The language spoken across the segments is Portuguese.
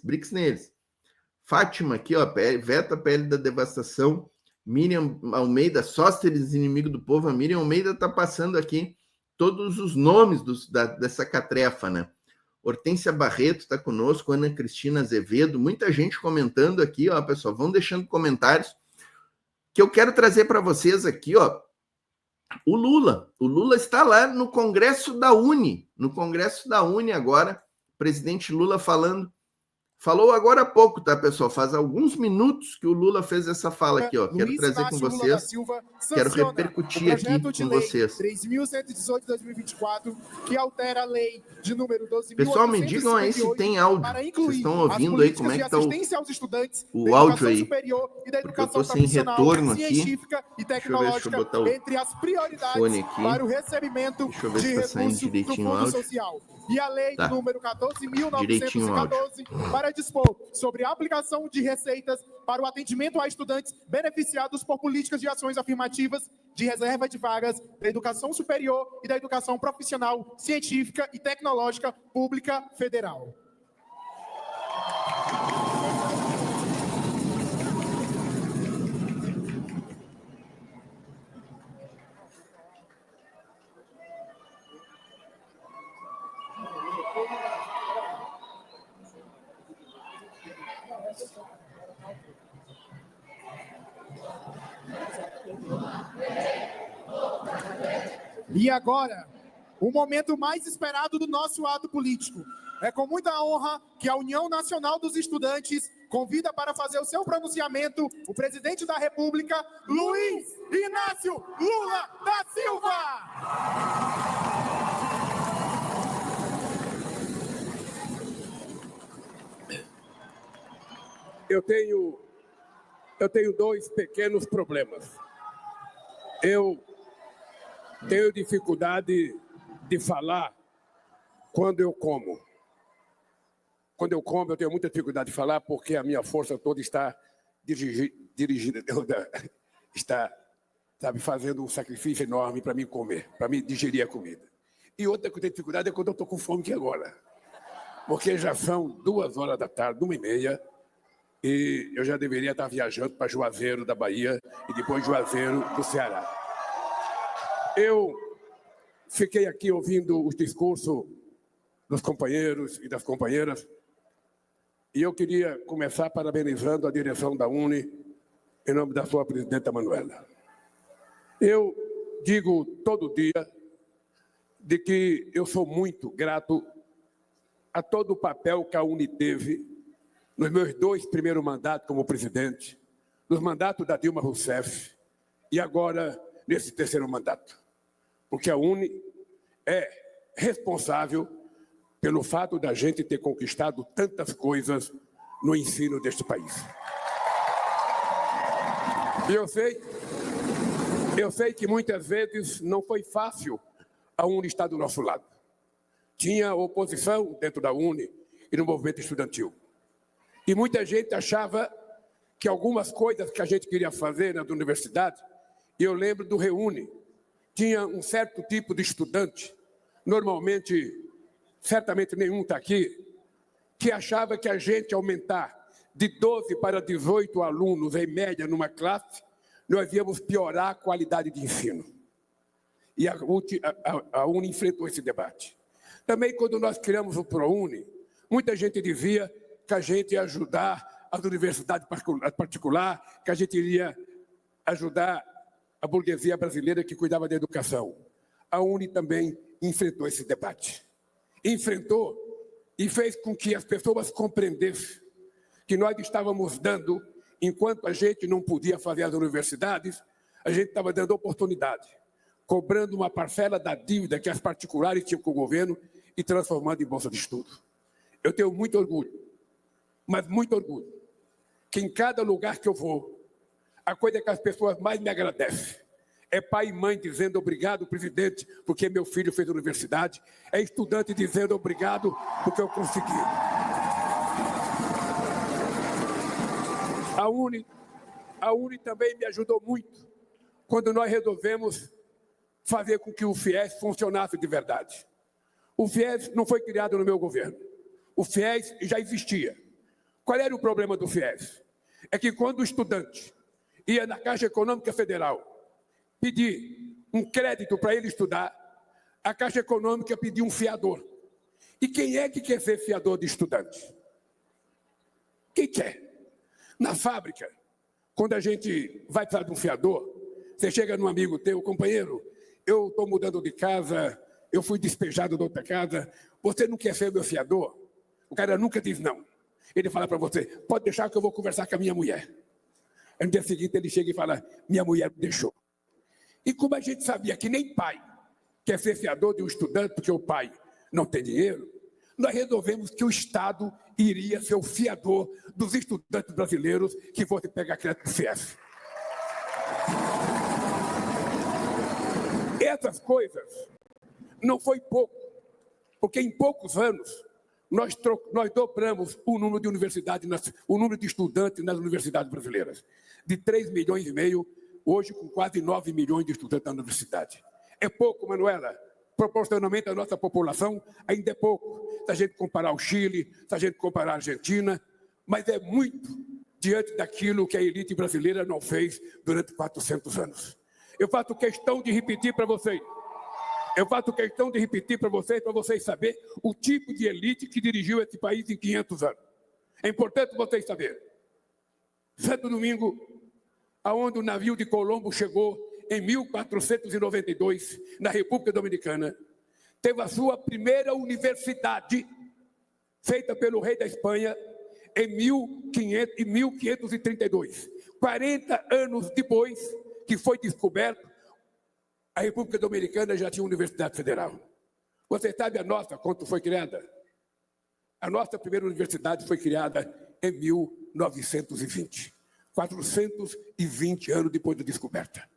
BRICS neles. Fátima aqui, ó, veta a PL da devastação. Miriam Almeida, Sósteres, inimigo do povo. A Miriam Almeida está passando aqui todos os nomes dessa catrefa, né? Hortência Barreto está conosco, Ana Cristina Azevedo, muita gente comentando aqui, ó, pessoal, vão deixando comentários, que eu quero trazer para vocês aqui, ó, o Lula está lá no Congresso da Uni agora, presidente Lula falou agora há pouco, tá, pessoal? Faz alguns minutos que o Lula fez essa fala aqui, ó. Quero trazer com vocês, quero repercutir aqui com vocês. 3.118/2024, que altera a lei de número 12.858. Pessoal, me digam aí se tem áudio. Vocês estão ouvindo aí como é que tá o áudio aí? Porque eu tô sem retorno aqui. Deixa eu ver, deixa eu botar o fone aqui. Para o recebimento deixa eu ver se tá saindo direitinho o áudio. Social. E a lei tá. número 14.914 para dispor sobre a aplicação de receitas para o atendimento a estudantes beneficiados por políticas de ações afirmativas de reserva de vagas da educação superior e da educação profissional, científica e tecnológica pública federal. E agora, o momento mais esperado do nosso ato político. É com muita honra que a União Nacional dos Estudantes convida para fazer o seu pronunciamento o presidente da República, Luiz Inácio Lula da Silva! Eu tenho dois pequenos problemas. Eu tenho dificuldade de falar quando eu como. Quando eu como, eu tenho muita dificuldade de falar porque a minha força toda está dirigida, está, sabe, fazendo um sacrifício enorme para mim comer, para mim digerir a comida. E outra que eu tenho dificuldade é quando eu estou com fome, que é agora. Porque já são 2h da tarde, 1h30, e eu já deveria estar viajando para Juazeiro, da Bahia, e depois Juazeiro, do Ceará. Eu fiquei aqui ouvindo os discursos dos companheiros e das companheiras, e eu queria começar parabenizando a direção da UNE, em nome da sua presidenta Manuela. Eu digo todo dia de que eu sou muito grato a todo o papel que a UNE teve nos meus 2 primeiros mandatos como presidente, nos mandatos da Dilma Rousseff e agora nesse 3º mandato. Porque a UNE é responsável pelo fato da gente ter conquistado tantas coisas no ensino deste país. E eu sei que muitas vezes não foi fácil a UNE estar do nosso lado. Tinha oposição dentro da UNE e no movimento estudantil. E muita gente achava que algumas coisas que a gente queria fazer na universidade, e eu lembro do Reúne, tinha um certo tipo de estudante, normalmente, certamente nenhum está aqui, que achava que a gente aumentar de 12 para 18 alunos, em média, numa classe, nós íamos piorar a qualidade de ensino. E a UNE enfrentou esse debate. Também, quando nós criamos o ProUni, muita gente dizia que a gente ia ajudar as universidades particulares, que a gente iria ajudar a burguesia brasileira que cuidava da educação. A UNE também enfrentou esse debate. Enfrentou e fez com que as pessoas compreendessem que nós estávamos dando, enquanto a gente não podia fazer as universidades, a gente estava dando oportunidade, cobrando uma parcela da dívida que as particulares tinham com o governo e transformando em bolsa de estudo. Eu tenho muito orgulho, mas muito orgulho, que em cada lugar que eu vou, a coisa que as pessoas mais me agradecem é pai e mãe dizendo obrigado, presidente, porque meu filho fez universidade, é estudante dizendo obrigado porque eu consegui. A UNE também me ajudou muito quando nós resolvemos fazer com que o FIES funcionasse de verdade. O FIES não foi criado no meu governo. O FIES já existia. Qual era o problema do FIES? É que quando o estudante ia na Caixa Econômica Federal pedir um crédito para ele estudar, a Caixa Econômica pedia um fiador. E quem é que quer ser fiador de estudante? Quem quer? Na fábrica, quando a gente vai precisar de um fiador, você chega num amigo teu, companheiro, eu estou mudando de casa, eu fui despejado de outra casa, você não quer ser meu fiador? O cara nunca diz não. Ele fala para você, pode deixar que eu vou conversar com a minha mulher. Aí no dia seguinte ele chega e fala, minha mulher me deixou. E como a gente sabia que nem pai quer ser fiador de um estudante, porque o pai não tem dinheiro, nós resolvemos que o Estado iria ser o fiador dos estudantes brasileiros que fossem pegar crédito do FIES. Essas coisas não foi pouco, porque em poucos anos nós dobramos o número de universidades, o número de estudantes nas universidades brasileiras, de 3,5 milhões, hoje com quase 9 milhões de estudantes na universidade. É pouco, Manuela? Proporcionalmente à nossa população, ainda é pouco. Se a gente comparar o Chile, se a gente comparar a Argentina, mas é muito diante daquilo que a elite brasileira não fez durante 400 anos. Eu faço questão de repetir para vocês. Para vocês saberem o tipo de elite que dirigiu esse país em 500 anos. É importante vocês saberem. Santo Domingo, aonde o navio de Colombo chegou em 1492, na República Dominicana, teve a sua primeira universidade, feita pelo rei da Espanha, em 1532. 40 anos depois que foi descoberto, a República Dominicana já tinha universidade federal. Você sabe a nossa, quando foi criada? A nossa primeira universidade foi criada em 1920. 420 anos depois da descoberta.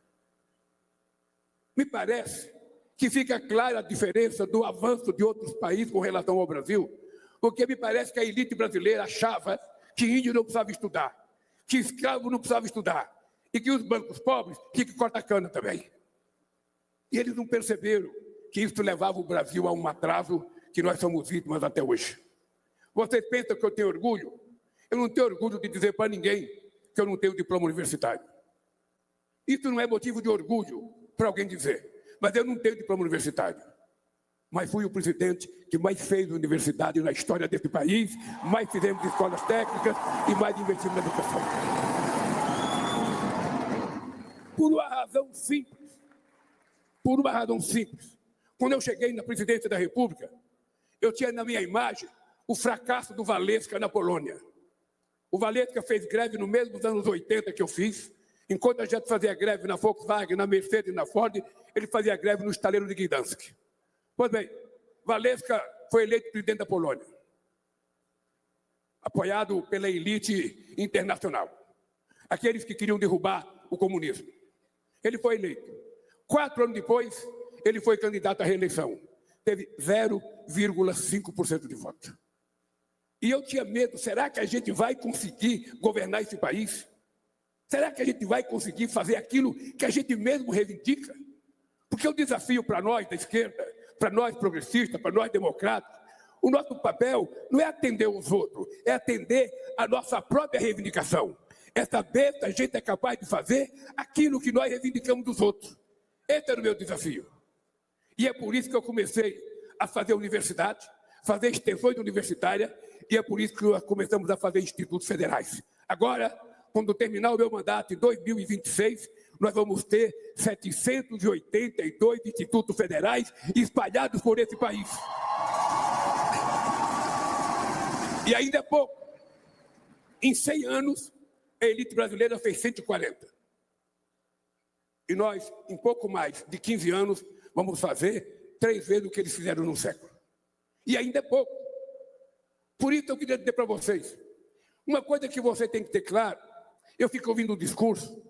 Me parece que fica clara a diferença do avanço de outros países com relação ao Brasil, porque me parece que a elite brasileira achava que índio não precisava estudar, que escravo não precisava estudar, e que os bancos pobres tinham que cortar cana também. E eles não perceberam que isso levava o Brasil a um atraso que nós somos vítimas até hoje. Vocês pensam que eu tenho orgulho? Eu não tenho orgulho de dizer para ninguém que eu não tenho diploma universitário. Isso não é motivo de orgulho para alguém dizer, mas eu não tenho diploma universitário. Mas fui o presidente que mais fez universidade na história desse país, mais fizemos escolas técnicas e mais investimos na educação. Por uma razão simples. Quando eu cheguei na presidência da República, eu tinha na minha imagem o fracasso do Walesa na Polônia. O Walesa fez greve no mesmo dos anos 80 que eu fiz. Enquanto a gente fazia greve na Volkswagen, na Mercedes e na Ford, ele fazia greve no estaleiro de Gdansk. Pois bem, Walesa foi eleito presidente da Polônia, apoiado pela elite internacional, aqueles que queriam derrubar o comunismo. Ele foi eleito. 4 anos depois, ele foi candidato à reeleição. Teve 0,5% de voto. E eu tinha medo, será que a gente vai conseguir governar esse país? Será que a gente vai conseguir fazer aquilo que a gente mesmo reivindica? Porque o desafio para nós da esquerda, para nós progressistas, para nós democratas, o nosso papel não é atender os outros, é atender a nossa própria reivindicação. É saber se a gente é capaz de fazer aquilo que nós reivindicamos dos outros. Esse era o meu desafio. E é por isso que eu comecei a fazer universidade, fazer extensões universitárias, e é por isso que nós começamos a fazer institutos federais. Agora, quando terminar o meu mandato em 2026, nós vamos ter 782 institutos federais espalhados por esse país. E ainda é pouco. Em 100 anos, a elite brasileira fez 140. E nós, em pouco mais de 15 anos, vamos fazer 3 vezes o que eles fizeram num século. E ainda é pouco. Por isso eu queria dizer para vocês, uma coisa que você tem que ter claro, eu fico ouvindo o discurso,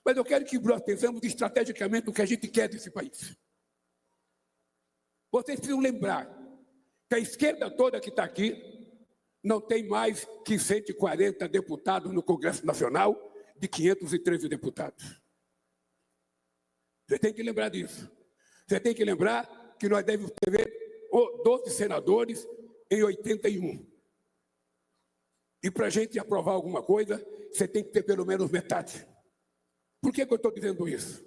mas eu quero que nós pensemos estrategicamente o que a gente quer desse país. Vocês precisam lembrar que a esquerda toda que está aqui não tem mais que 140 deputados no Congresso Nacional, de 513 deputados. Você tem que lembrar disso. Você tem que lembrar que nós devemos ter 12 senadores em 81. E para a gente aprovar alguma coisa, você tem que ter pelo menos metade. Por que eu estou dizendo isso?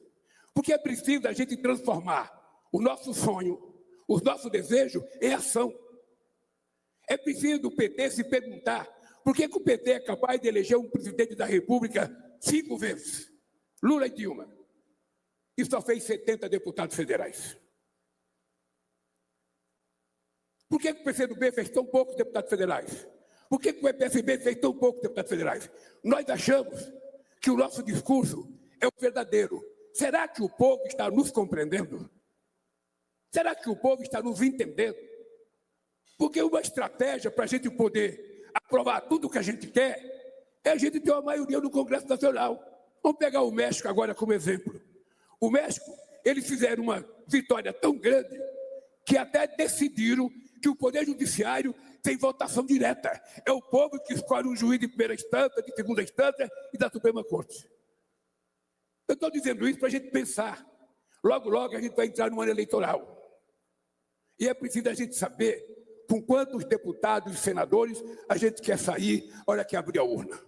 Porque é preciso a gente transformar o nosso sonho, os nossos desejos, em ação. É preciso o PT se perguntar por que o PT é capaz de eleger um presidente da República 5 vezes, Lula e Dilma, e só fez 70 deputados federais. Por que o PCdoB fez tão poucos deputados federais? Por que o PSB fez tão poucos deputados federais? Nós achamos que o nosso discurso é o verdadeiro. Será que o povo está nos compreendendo? Será que o povo está nos entendendo? Porque uma estratégia para a gente poder aprovar tudo o que a gente quer é a gente ter uma maioria no Congresso Nacional. Vamos pegar o México agora como exemplo. O México, eles fizeram uma vitória tão grande que até decidiram que o Poder Judiciário tem votação direta. É o povo que escolhe um juiz de primeira instância, de segunda instância e da Suprema Corte. Eu estou dizendo isso para a gente pensar. Logo, logo a gente vai entrar no ano eleitoral. E é preciso a gente saber com quantos deputados e senadores a gente quer sair na hora que abrir a urna.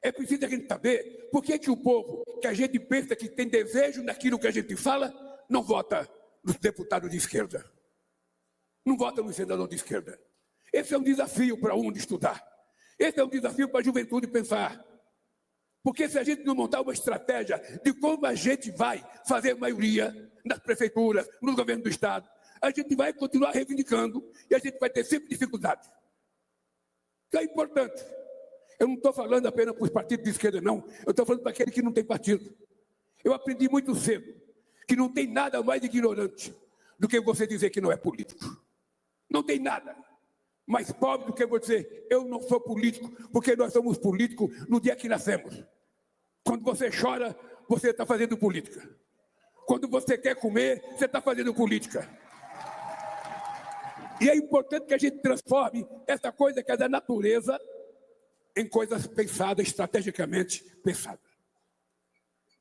É preciso a gente saber por que o povo, que a gente pensa que tem desejo naquilo que a gente fala, não vota nos deputados de esquerda. Não vota no senador de esquerda. Esse é um desafio para um de estudar. Esse é um desafio para a juventude pensar. Porque se a gente não montar uma estratégia de como a gente vai fazer maioria nas prefeituras, no governo do Estado, a gente vai continuar reivindicando e a gente vai ter sempre dificuldade. Isso é importante. Eu não estou falando apenas para os partidos de esquerda, não. Eu estou falando para aquele que não tem partido. Eu aprendi muito cedo que não tem nada mais ignorante do que você dizer que não é político. Não tem nada mais pobre do que você dizer, eu não sou político, porque nós somos políticos no dia que nascemos. Quando você chora, você está fazendo política. Quando você quer comer, você está fazendo política. E é importante que a gente transforme essa coisa que é da natureza em coisas pensadas, estrategicamente pensadas.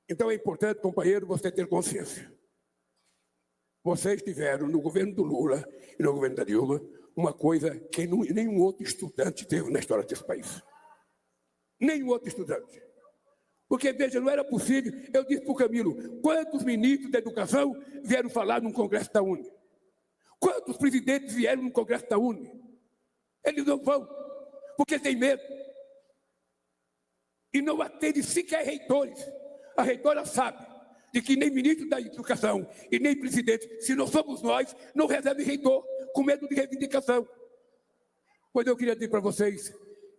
Então é importante, companheiro, você ter consciência. Vocês tiveram no governo do Lula e no governo da Dilma uma coisa que nenhum outro estudante teve na história desse país. Nenhum outro estudante. Porque, veja, não era possível, eu disse para o Camilo, quantos ministros da educação vieram falar num congresso da UNE? Quantos presidentes vieram no congresso da UNE? Eles não vão, porque tem medo. E não atende sequer reitores. A reitora sabe de que nem ministro da educação e nem presidente, se não somos nós, não recebe reitor, com medo de reivindicação. Pois eu queria dizer para vocês,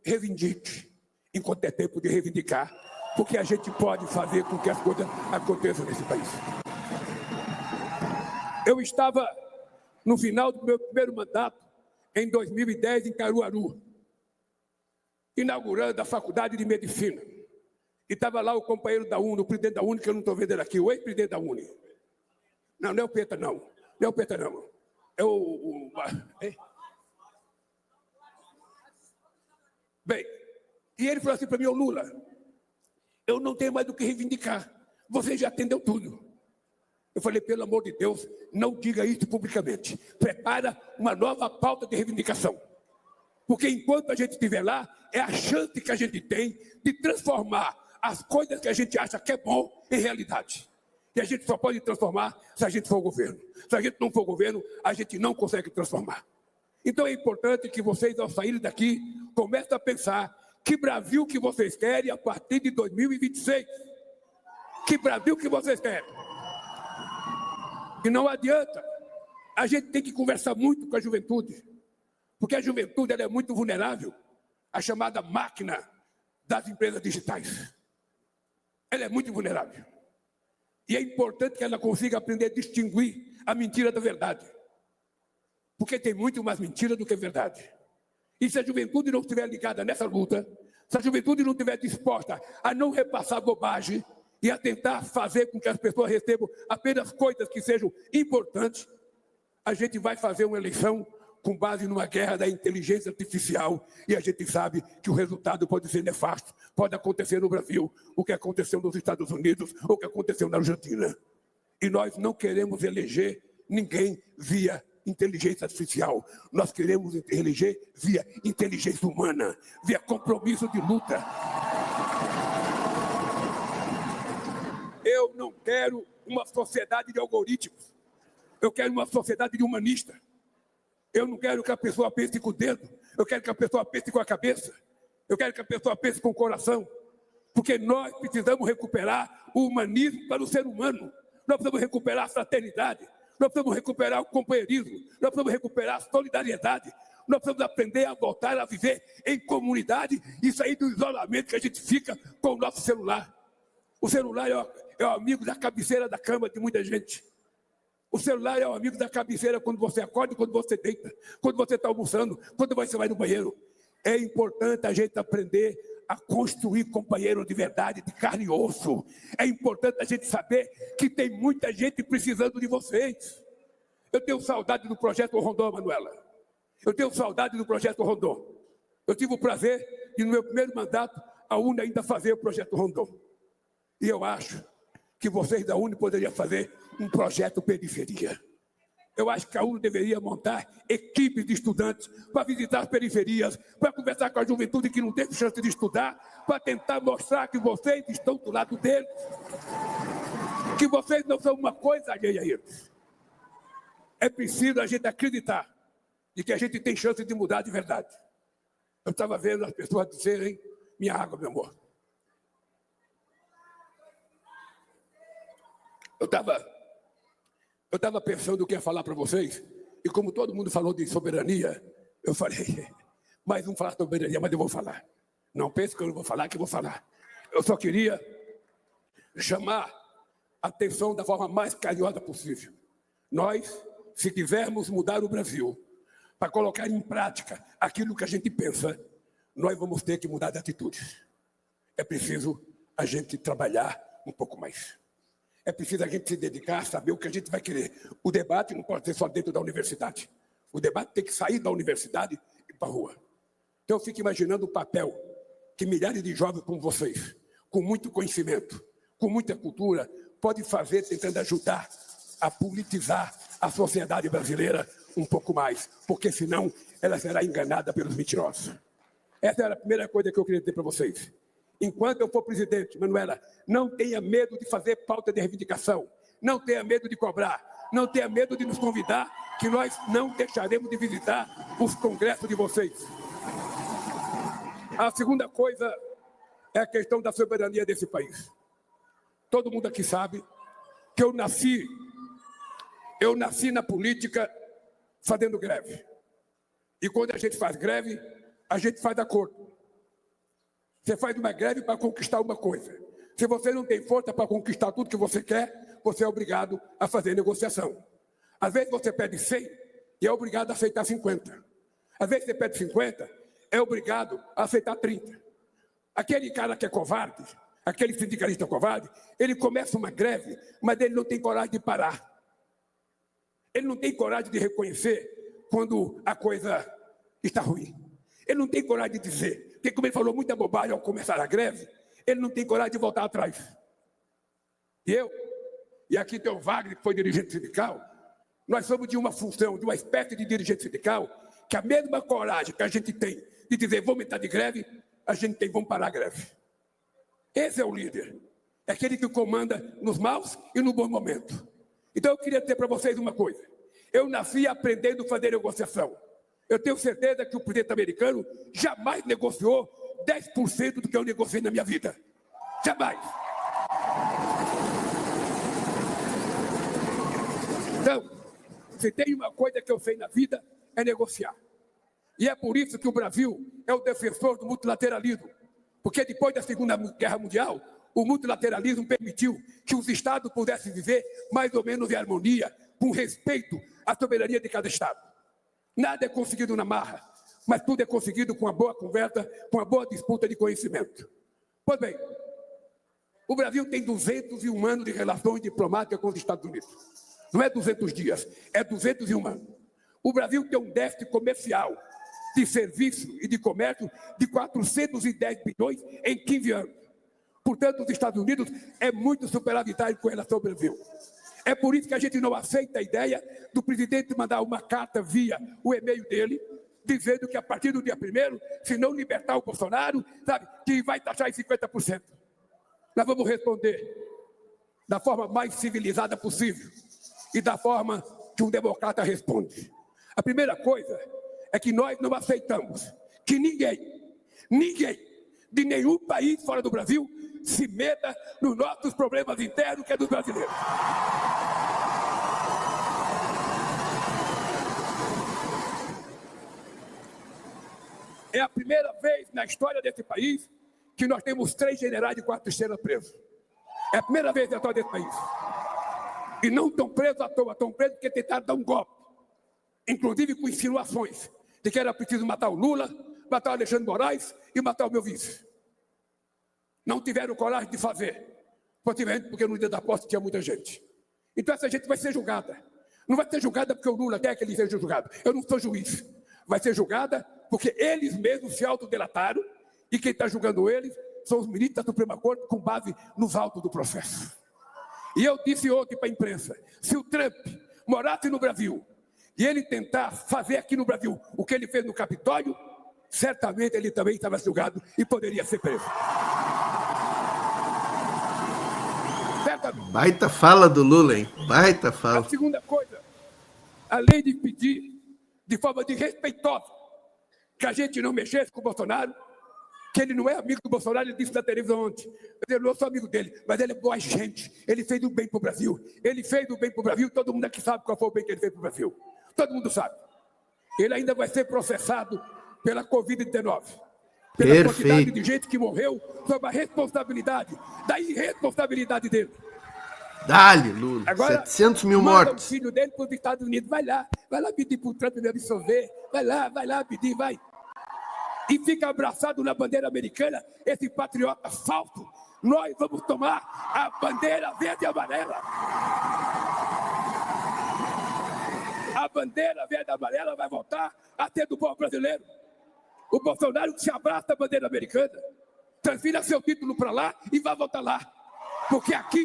reivindique, enquanto é tempo de reivindicar, porque a gente pode fazer com que as coisas aconteçam nesse país. Eu estava no final do meu primeiro mandato, em 2010, em Caruaru, inaugurando a Faculdade de Medicina. E estava lá o companheiro da UNE, o presidente da UNE, que eu não estou vendo ele aqui, o ex-presidente da UNE. Não, não é o Peta, não. Não é o Peta, não. É o... Bem, e ele falou assim para mim, ô Lula, eu não tenho mais do que reivindicar. Você já atendeu tudo. Eu falei, pelo amor de Deus, não diga isso publicamente. Prepara uma nova pauta de reivindicação. Porque enquanto a gente estiver lá, é a chance que a gente tem de transformar as coisas que a gente acha que é bom em realidade. E a gente só pode transformar se a gente for governo. Se a gente não for governo, a gente não consegue transformar. Então é importante que vocês, ao saírem daqui, comecem a pensar que Brasil que vocês querem a partir de 2026. Que Brasil que vocês querem. E não adianta. A gente tem que conversar muito com a juventude. Porque a juventude ela é muito vulnerável à chamada máquina das empresas digitais. Ela é muito vulnerável. E é importante que ela consiga aprender a distinguir a mentira da verdade. Porque tem muito mais mentira do que verdade. E se a juventude não estiver ligada nessa luta, se a juventude não estiver disposta a não repassar bobagem e a tentar fazer com que as pessoas recebam apenas coisas que sejam importantes, a gente vai fazer uma eleição com base numa guerra da inteligência artificial, e a gente sabe que o resultado pode ser nefasto, pode acontecer no Brasil, o que aconteceu nos Estados Unidos, o que aconteceu na Argentina. E nós não queremos eleger ninguém via inteligência artificial. Nós queremos eleger via inteligência humana, via compromisso de luta. Eu não quero uma sociedade de algoritmos. Eu quero uma sociedade de humanista. Eu não quero que a pessoa pense com o dedo. Eu quero que a pessoa pense com a cabeça. Eu quero que a pessoa pense com o coração. Porque nós precisamos recuperar o humanismo para o ser humano. Nós precisamos recuperar a fraternidade. Nós precisamos recuperar o companheirismo. Nós precisamos recuperar a solidariedade. Nós precisamos aprender a voltar a viver em comunidade e sair do isolamento que a gente fica com o nosso celular. O celular é o amigo da cabeceira da cama de muita gente. O celular é o amigo da cabeceira quando você acorda e quando você deita, quando você está almoçando, quando você vai no banheiro. É importante a gente aprender a construir companheiro de verdade, de carne e osso. É importante a gente saber que tem muita gente precisando de vocês. Eu tenho saudade do Projeto Rondon, Manuela. Eu tenho saudade do Projeto Rondon. Eu tive o prazer de, no meu primeiro mandato, a UNE ainda fazer o Projeto Rondon. E eu acho que vocês da UNE poderiam fazer um projeto periferia. Eu acho que a UNE deveria montar equipes de estudantes para visitar as periferias, para conversar com a juventude que não teve chance de estudar, para tentar mostrar que vocês estão do lado deles, que vocês não são uma coisa alheia a eles. É preciso a gente acreditar de que a gente tem chance de mudar de verdade. Eu estava vendo as pessoas dizerem, minha água, meu amor. Eu estava pensando o que ia falar para vocês, e como todo mundo falou de soberania, eu falei, mas não falar soberania, mas eu vou falar. Não pense que eu não vou falar, que eu vou falar. Eu só queria chamar a atenção da forma mais carinhosa possível. Nós, se quisermos mudar o Brasil, para colocar em prática aquilo que a gente pensa, nós vamos ter que mudar de atitudes. É preciso a gente trabalhar um pouco mais. É preciso a gente se dedicar a saber o que a gente vai querer. O debate não pode ser só dentro da universidade. O debate tem que sair da universidade e para a rua. Então eu fico imaginando o papel que milhares de jovens como vocês, com muito conhecimento, com muita cultura, podem fazer tentando ajudar a politizar a sociedade brasileira um pouco mais, porque senão ela será enganada pelos mentirosos. Essa era a primeira coisa que eu queria dizer para vocês. Enquanto eu for presidente, Manuela, não tenha medo de fazer pauta de reivindicação, não tenha medo de cobrar, não tenha medo de nos convidar, que nós não deixaremos de visitar os congressos de vocês. A segunda coisa é a questão da soberania desse país. Todo mundo aqui sabe que eu nasci na política fazendo greve. E quando a gente faz greve, a gente faz acordo. Você faz uma greve para conquistar uma coisa. Se você não tem força para conquistar tudo que você quer, você é obrigado a fazer negociação. Às vezes você pede 100 e é obrigado a aceitar 50. Às vezes você pede 50, é obrigado a aceitar 30. Aquele cara que é covarde, aquele sindicalista covarde, ele começa uma greve, mas ele não tem coragem de parar. Ele não tem coragem de reconhecer quando a coisa está ruim. Ele não tem coragem de dizer, porque como ele falou muita bobagem ao começar a greve, ele não tem coragem de voltar atrás. E aqui tem o Wagner, que foi dirigente sindical, nós somos de uma função, de uma espécie de dirigente sindical, que a mesma coragem que a gente tem de dizer vamos entrar de greve, a gente tem vamos parar a greve. Esse é o líder. É aquele que comanda nos maus e no bom momento. Então eu queria dizer para vocês uma coisa. Eu nasci aprendendo a fazer negociação. Eu tenho certeza que o presidente americano jamais negociou 10% do que eu negociei na minha vida. Jamais. Então, se tem uma coisa que eu sei na vida, é negociar. E é por isso que o Brasil é o defensor do multilateralismo. Porque depois da Segunda Guerra Mundial, o multilateralismo permitiu que os Estados pudessem viver mais ou menos em harmonia, com respeito à soberania de cada Estado. Nada é conseguido na marra, mas tudo é conseguido com uma boa conversa, com uma boa disputa de conhecimento. Pois bem, o Brasil tem 201 anos de relações diplomáticas com os Estados Unidos. Não é 200 dias, é 201 anos. O Brasil tem um déficit comercial de serviço e de comércio de 410 bilhões em 15 anos. Portanto, os Estados Unidos é muito superavitário com relação ao Brasil. É por isso que a gente não aceita a ideia do presidente mandar uma carta via o e-mail dele, dizendo que a partir do dia 1º, se não libertar o Bolsonaro, sabe, que vai taxar em 50%. Nós vamos responder da forma mais civilizada possível e da forma que um democrata responde. A primeira coisa é que nós não aceitamos que ninguém de nenhum país fora do Brasil se meta nos nossos problemas internos, que é dos brasileiros. É a primeira vez na história desse país que nós temos 3 generais de 4 estrelas presos. É a primeira vez na história desse país. E não estão presos à toa, estão presos porque tentaram dar um golpe. Inclusive com insinuações de que era preciso matar o Lula, matar o Alexandre de Moraes e matar o meu vice. Não tiveram coragem de fazer, possivelmente porque no dia da posse tinha muita gente. Então essa gente vai ser julgada. Não vai ser julgada porque o Lula quer que ele seja julgado. Eu não sou juiz. Vai ser julgada porque eles mesmos se autodelataram e quem está julgando eles são os ministros da Suprema Corte com base nos autos do processo. E eu disse ontem para a imprensa, se o Trump morasse no Brasil e ele tentar fazer aqui no Brasil o que ele fez no Capitólio, certamente ele também estava julgado e poderia ser preso. Certamente. Baita fala do Lula, hein? Baita fala. A segunda coisa, além de pedir de forma desrespeitosa que a gente não mexesse com o Bolsonaro, que ele não é amigo do Bolsonaro, ele disse na televisão ontem. Eu não sou amigo dele, mas ele é boa gente. Ele fez o bem para o Brasil. Ele fez o bem para o Brasil, todo mundo aqui sabe qual foi o bem que ele fez para o Brasil. Todo mundo sabe. Ele ainda vai ser processado pela Covid-19. Pela quantidade de gente que morreu sob a responsabilidade, da irresponsabilidade dele. Dá-lhe, Lula. Agora, 700 mil mortos. O filho dele para os Estados Unidos. Vai lá pedir para o Trump me absolver. Vai lá pedir, vai. E fica abraçado na bandeira americana, esse patriota falso. Nós vamos tomar a bandeira verde e amarela. A bandeira verde e amarela vai voltar a ser do povo brasileiro. O Bolsonaro se abraça a bandeira americana, transfira seu título para lá e vai voltar lá. Porque aqui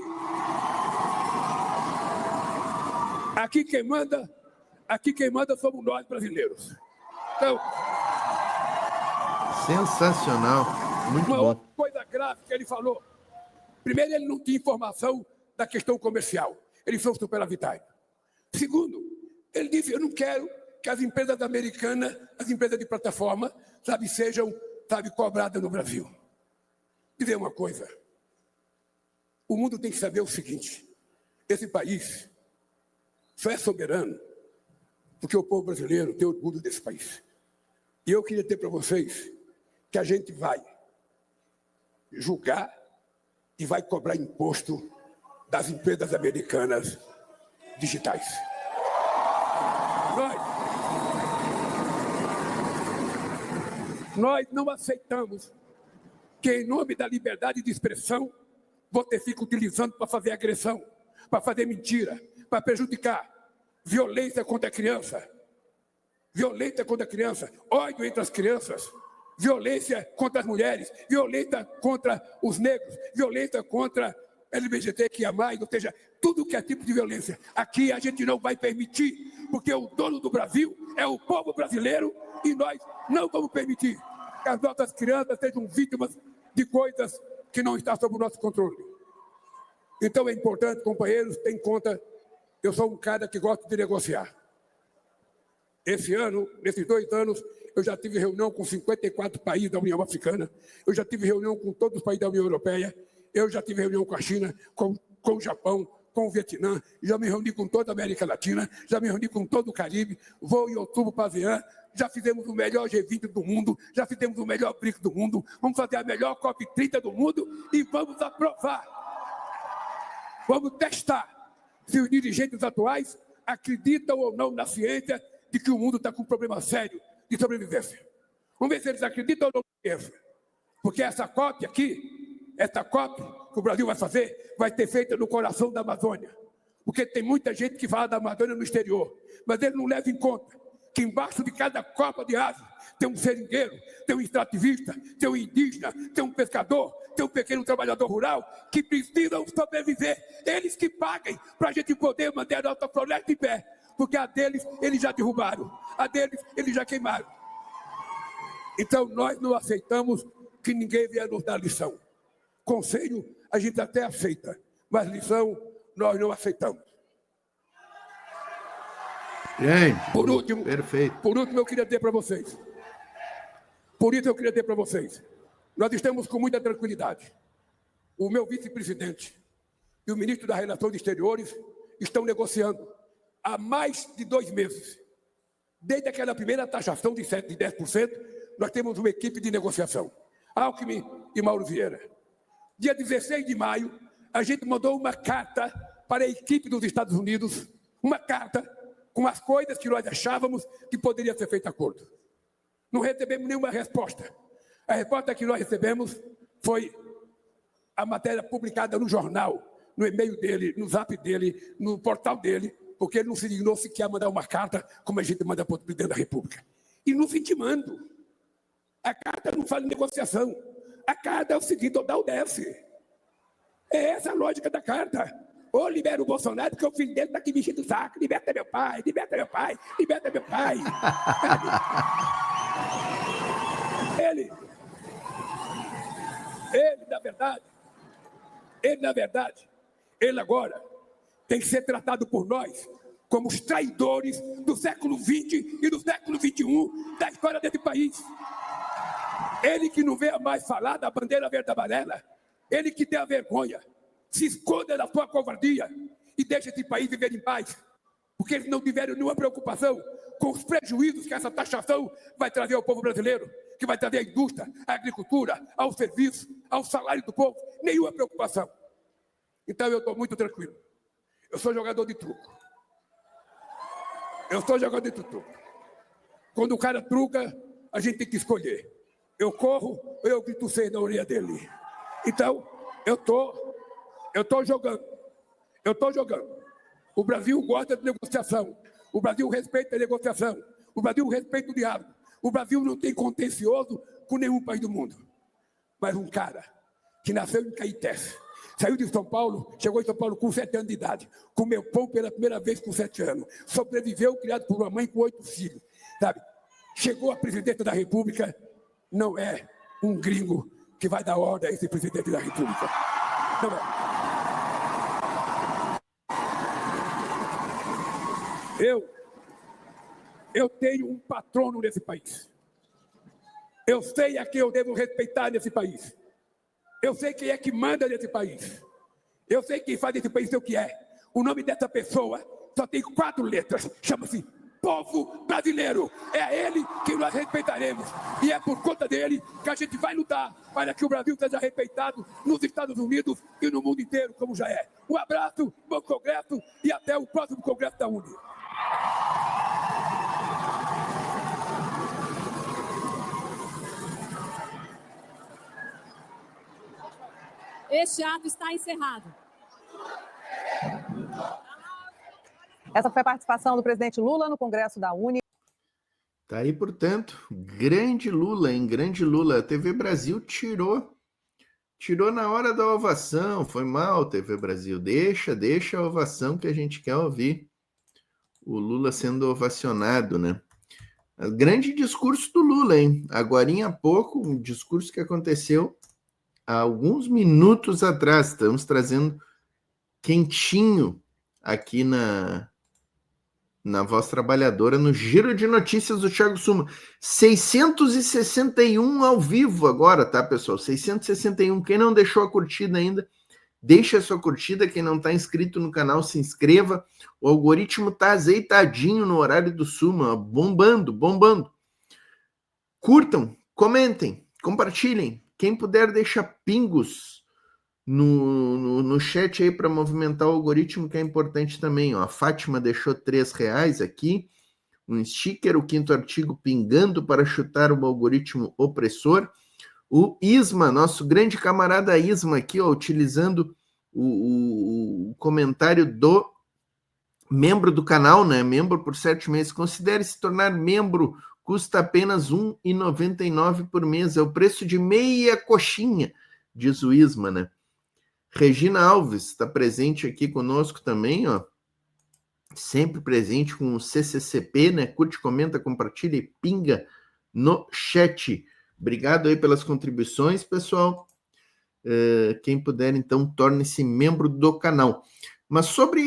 quem manda somos nós brasileiros. Então, sensacional, muito bom. Uma outra coisa grave que ele falou. Primeiro, ele não tinha informação da questão comercial. Ele foi superavitário. Segundo, ele disse, eu não quero que as empresas americanas, as empresas de plataforma, sejam, cobradas no Brasil. Dizer uma coisa. O mundo tem que saber o seguinte. Esse país só é soberano porque o povo brasileiro tem orgulho desse país. E eu queria dizer para vocês que a gente vai julgar e vai cobrar imposto das empresas americanas digitais. Nós não aceitamos que, em nome da liberdade de expressão, você fique utilizando para fazer agressão, para fazer mentira, para prejudicar, violência contra a criança, ódio entre as crianças, violência contra as mulheres, violência contra os negros, violência contra LGBTQIA+, ou seja, tudo que é tipo de violência. Aqui a gente não vai permitir, porque o dono do Brasil é o povo brasileiro e nós não vamos permitir que as nossas crianças sejam vítimas de coisas que não estão sob o nosso controle. Então é importante, companheiros, ter em conta, eu sou um cara que gosta de negociar. Esse ano, nesses 2 anos, eu já tive reunião com 54 países da União Africana, eu já tive reunião com todos os países da União Europeia, eu já tive reunião com a China, com o Japão, com o Vietnã, já me reuni com toda a América Latina, já me reuni com todo o Caribe, vou em outubro para a ASEAN, já fizemos o melhor G20 do mundo, já fizemos o melhor BRICS do mundo, vamos fazer a melhor COP30 do mundo e vamos aprovar. Vamos testar se os dirigentes atuais acreditam ou não na ciência de que o mundo está com um problema sério de sobrevivência. Vamos ver se eles acreditam ou não na ciência. Porque essa COP aqui, essa COP que o Brasil vai fazer, vai ser feita no coração da Amazônia. Porque tem muita gente que fala da Amazônia no exterior, mas ele não leva em conta que embaixo de cada copa de asa tem um seringueiro, tem um extrativista, tem um indígena, tem um pescador, tem um pequeno trabalhador rural que precisam sobreviver. Eles que paguem para a gente poder manter a nossa floresta em pé, porque a deles eles já derrubaram, a deles eles já queimaram. Então nós não aceitamos que ninguém venha nos dar lição. Conselho a gente até aceita, mas lição nós não aceitamos. Gente, por último, perfeito. Por último, eu queria dizer para vocês. Por isso eu queria dizer para vocês. Nós estamos com muita tranquilidade. O meu vice-presidente e o ministro das Relações Exteriores estão negociando há mais de 2 meses. Desde aquela primeira taxação de 10%, nós temos uma equipe de negociação. Alckmin e Mauro Vieira. Dia 16 de maio, a gente mandou uma carta para a equipe dos Estados Unidos, uma carta com as coisas que nós achávamos que poderia ser feito acordo. Não recebemos nenhuma resposta. A resposta que nós recebemos foi a matéria publicada no jornal, no e-mail dele, no zap dele, no portal dele, porque ele não se dignou sequer a mandar uma carta como a gente manda para o presidente da República. E nos intimando. A carta não fala em negociação. A carta é o seguinte, ou dá ou desce. É essa a lógica da carta. Ou libera o Bolsonaro, porque o filho dele está aqui me enchendo o saco. Liberta meu pai, liberta meu pai, liberta meu pai. Ele agora tem que ser tratado por nós como os traidores do século XX e do século XXI da história desse país. Ele que não venha mais falar da bandeira verde e amarela, ele que tem a vergonha, se esconda da sua covardia e deixa esse país viver em paz, porque eles não tiveram nenhuma preocupação com os prejuízos que essa taxação vai trazer ao povo brasileiro, que vai trazer à indústria, à agricultura, ao serviço, ao salário do povo, nenhuma preocupação. Então eu estou muito tranquilo. Eu sou jogador de truco. Quando o cara truca, a gente tem que escolher. Eu corro ou eu grito feio na orelha dele. Então, eu tô jogando. O Brasil gosta de negociação. O Brasil respeita a negociação. O Brasil respeita o diálogo. O Brasil não tem contencioso com nenhum país do mundo. Mas um cara que nasceu em Caetés, saiu de São Paulo, chegou em São Paulo com 7 anos de idade, comeu pão pela primeira vez com 7 anos, sobreviveu, criado por uma mãe com 8 filhos, sabe? Chegou a presidente da República, não é um gringo que vai dar ordem a esse presidente da República. Não é. Eu tenho um patrono nesse país. Eu sei a quem eu devo respeitar nesse país. Eu sei quem é que manda nesse país. Eu sei quem faz desse país ser o que é. O nome dessa pessoa só tem 4 letras. Chama-se povo brasileiro. É a ele que nós respeitaremos. E é por conta dele que a gente vai lutar para que o Brasil seja respeitado nos Estados Unidos e no mundo inteiro, como já é. Um abraço, bom congresso e até o próximo congresso da UNE. Este ato está encerrado. Essa foi a participação do presidente Lula no Congresso da UNE. Tá aí, portanto, grande Lula, hein? Grande Lula. A TV Brasil tirou na hora da ovação. Foi mal, TV Brasil. Deixa a ovação que a gente quer ouvir. O Lula sendo ovacionado, né? Grande discurso do Lula, hein? Agorinha há pouco, um discurso que aconteceu há alguns minutos atrás. Estamos trazendo quentinho aqui na Voz Trabalhadora, no Giro de Notícias do Thiago Suma. 661 ao vivo agora, tá, pessoal? 661. Quem não deixou a curtida ainda, deixa a sua curtida. Quem não está inscrito no canal, se inscreva. O algoritmo tá azeitadinho no horário do Suma, bombando. Curtam, comentem, compartilhem. Quem puder, deixa pingos no chat aí para movimentar o algoritmo, que é importante também. Ó. A Fátima deixou R$3 aqui, um sticker, o 5º artigo pingando para chutar o algoritmo opressor. O Isma, nosso grande camarada Isma aqui, ó, utilizando o comentário do membro do canal, né? Membro por 7 meses. Considere se tornar membro. Custa apenas R$ 1,99 por mês. É o preço de meia coxinha, diz o Isma, né? Regina Alves está presente aqui conosco também, ó. Sempre presente com o CCCP, né? Curte, comenta, compartilha e pinga no chat. Obrigado aí pelas contribuições, pessoal. Quem puder, então, torne-se membro do canal. Mas sobre